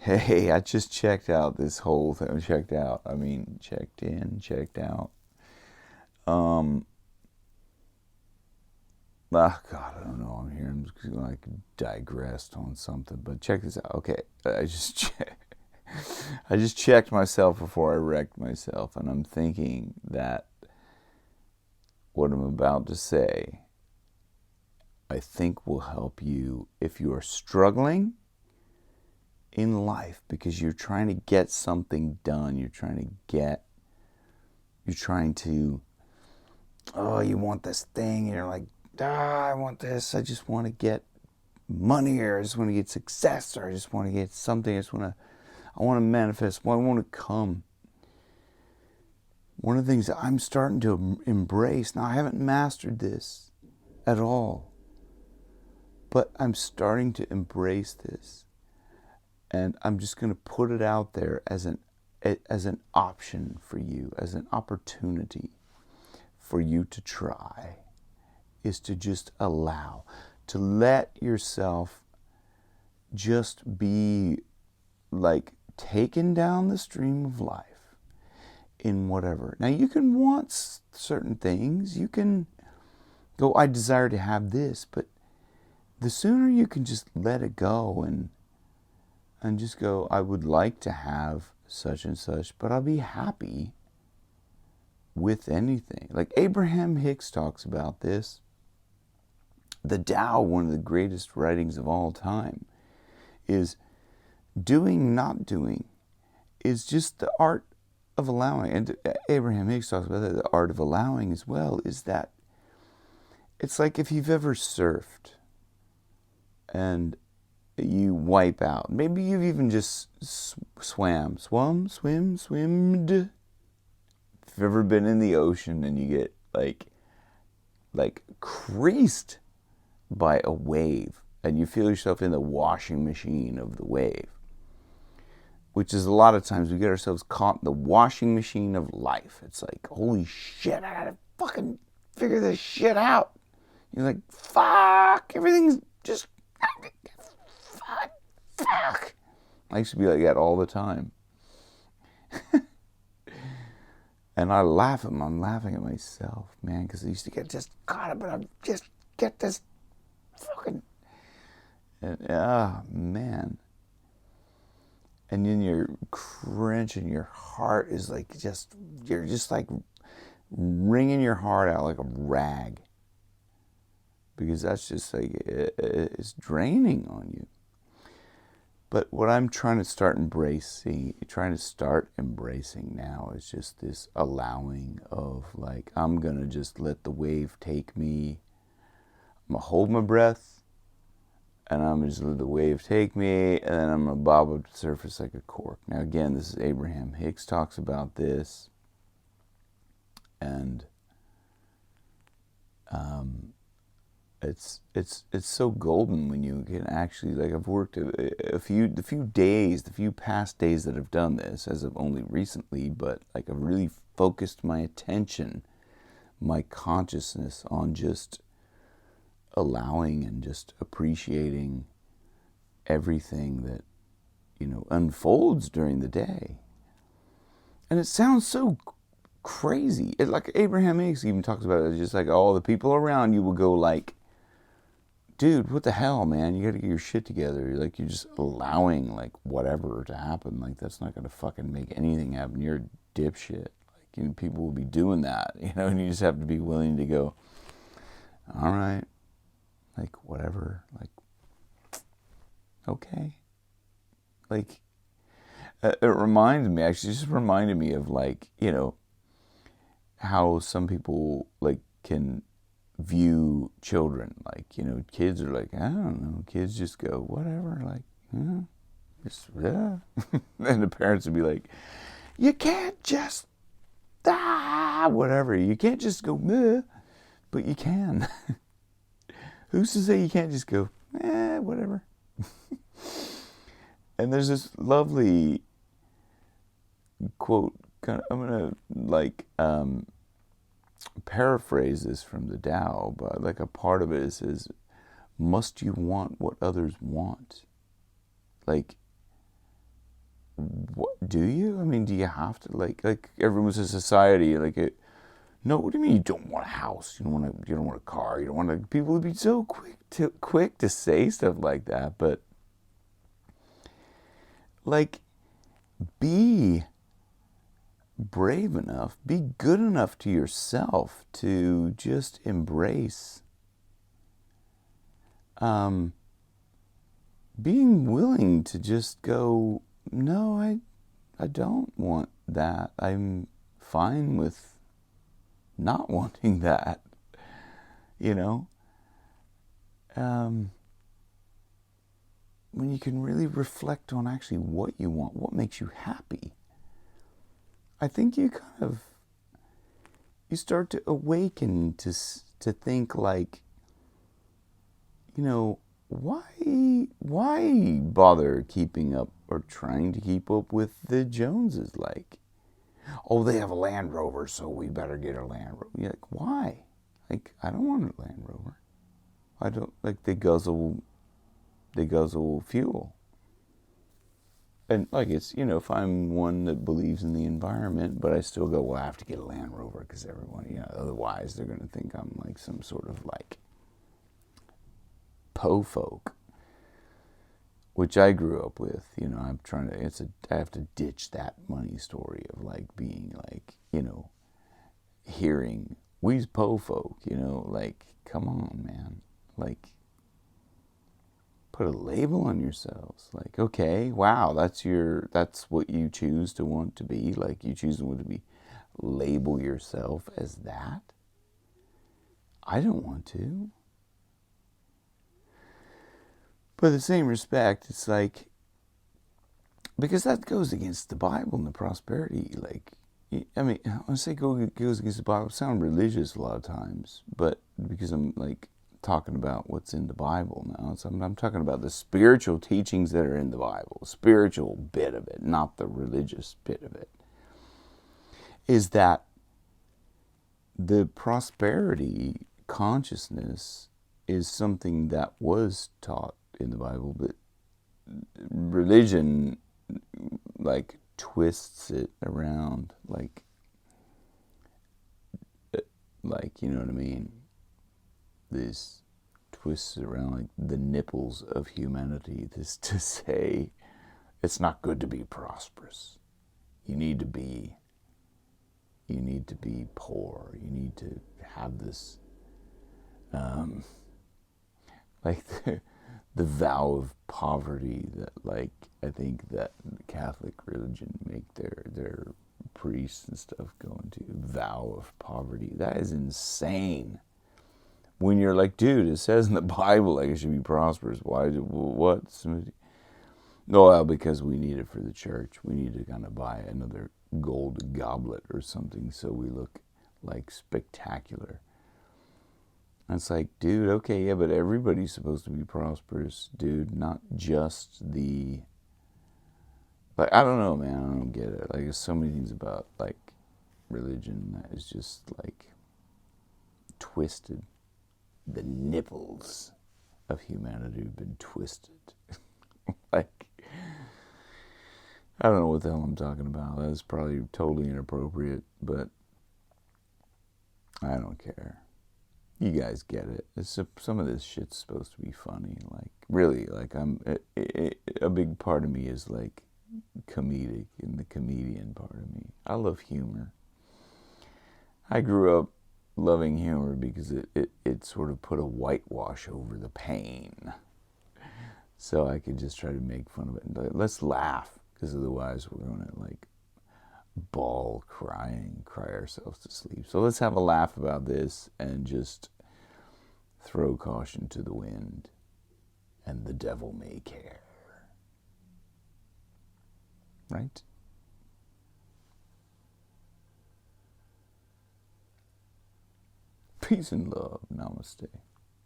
Hey, I just checked out this whole thing. Checked out. I mean, checked in, checked out. Um, God, I don't know. I'm here. I'm just gonna like digressed on something, but check this out. Okay, I just checked myself before I wrecked myself, and I'm thinking that what I'm about to say, I think will help you if you are struggling in life because you're trying to get something done. You're trying to oh, you want this thing, and you're like, I want this. I just want to get money, or I just want to get success, or I just want to get something. I want to manifest. I want to come. One of the things that I'm starting to embrace now, I haven't mastered this at all, but I'm starting to embrace this, and I'm just going to put it out there as an option for you, as an opportunity for you to try, is to just allow, to let yourself just be like taken down the stream of life in whatever. Now, you can want certain things. You can go, I desire to have this, but the sooner you can just let it go and just go, I would like to have such and such, but I'll be happy with anything. Like Abraham Hicks talks about this. The Tao, one of the greatest writings of all time, is doing, not doing, is just the art of allowing. And Abraham Hicks talks about that, the art of allowing as well, is that it's like if you've ever surfed and you wipe out. Maybe you've even just swimmed. If you've ever been in the ocean and you get like creased by a wave and you feel yourself in the washing machine of the wave, which is a lot of times we get ourselves caught in the washing machine of life. It's like, holy shit, I gotta fucking figure this shit out. You're like, fuck, everything's just, fuck. I used to be like that all the time. And I'm laughing at myself, man, because I used to get just caught up, but I just get this fucking, man. And then your cringe and your heart is like you're just like wringing your heart out like a rag. Because that's just like, it's draining on you. But what I'm trying to start embracing now is just this allowing of like, I'm going to just let the wave take me. I'm going to hold my breath, and I'm going to just let the wave take me, and then I'm going to bob up to the surface like a cork. Now again, this is Abraham Hicks talks about this, and it's so golden when you can actually, like, I've worked the few past days that I've done this, as of only recently, but like I've really focused my attention, my consciousness on just allowing and just appreciating everything that, unfolds during the day. And it sounds so crazy. Like Abraham Hicks even talks about it, just like all the people around you will go like, dude, what the hell, man? You got to get your shit together. You're just allowing like whatever to happen. Like that's not gonna fucking make anything happen. You're a dipshit. Like people will be doing that, and you just have to be willing to go, all right, like whatever, like okay, like it just reminded me of like how some people like can view children, like kids are like, I don't know, kids just go whatever, like just yeah. And the parents would be like, you can't just whatever, you can't just go meh, but you can. Who's to say you can't just go whatever? And there's this lovely quote, I'm gonna like paraphrase this from the Tao, but like a part of it says, must you want what others want? Like, what do you? I mean, do you have to like everyone's a society like it? No, what do you mean you don't want a house? You don't want a car. You don't want to. People would be so quick to say stuff like that, but like, be brave enough, be good enough to yourself to just embrace being willing to just go, no, I don't want that. I'm fine with not wanting that, you know? When you can really reflect on actually what you want, what makes you happy, I think you you start to awaken to think like, why bother keeping up or trying to keep up with the Joneses? Like, oh, they have a Land Rover, so we better get a Land Rover. You're like, why? Like, I don't want a Land Rover. I don't like they guzzle fuel. And like it's, if I'm one that believes in the environment, but I still go, well, I have to get a Land Rover because everyone, otherwise they're going to think I'm like some sort of like po folk, which I grew up with. I'm trying to, I have to ditch that money story of like being like, hearing we's po folk, like, come on, man. Like, put a label on yourselves. Like, okay, wow, that's what you choose to want to be. Like, you choose to want to be, label yourself as that. I don't want to. But in the same respect, it's like, because that goes against the Bible and the prosperity. Like, I mean, when I say goes against the Bible, I sound religious a lot of times, but because I'm like talking about what's in the Bible now. So I'm talking about the spiritual teachings that are in the Bible, the spiritual bit of it, not the religious bit of it, is that the prosperity consciousness is something that was taught in the Bible, but religion like twists it around, like you know what I mean? This twists it around like the nipples of humanity. This to say, it's not good to be prosperous. You need to be poor. You need to have this, like the vow of poverty that, like, I think that the Catholic religion make their priests and stuff go into vow of poverty. That is insane. When you're like, dude, it says in the Bible like it should be prosperous. Why? What? No, well, because we need it for the church. We need to kind of buy another gold goblet or something so we look like spectacular. And it's like, dude, okay, yeah, but everybody's supposed to be prosperous, dude, not just the... Like, I don't know, man, I don't get it. Like, there's so many things about, like, religion that is just, like, twisted. The nipples of humanity have been twisted. Like, I don't know what the hell I'm talking about. That's probably totally inappropriate, but I don't care. You guys get it. Some of this shit's supposed to be funny. Like, really, like, a big part of me is, like, comedic, and the comedian part of me. I love humor. I grew up loving humor because it sort of put a whitewash over the pain. So I could just try to make fun of it. And let's laugh, because otherwise we're going to, like, bawl crying, cry ourselves to sleep. So let's have a laugh about this and just throw caution to the wind, and the devil may care. Right? Peace and love. Namaste.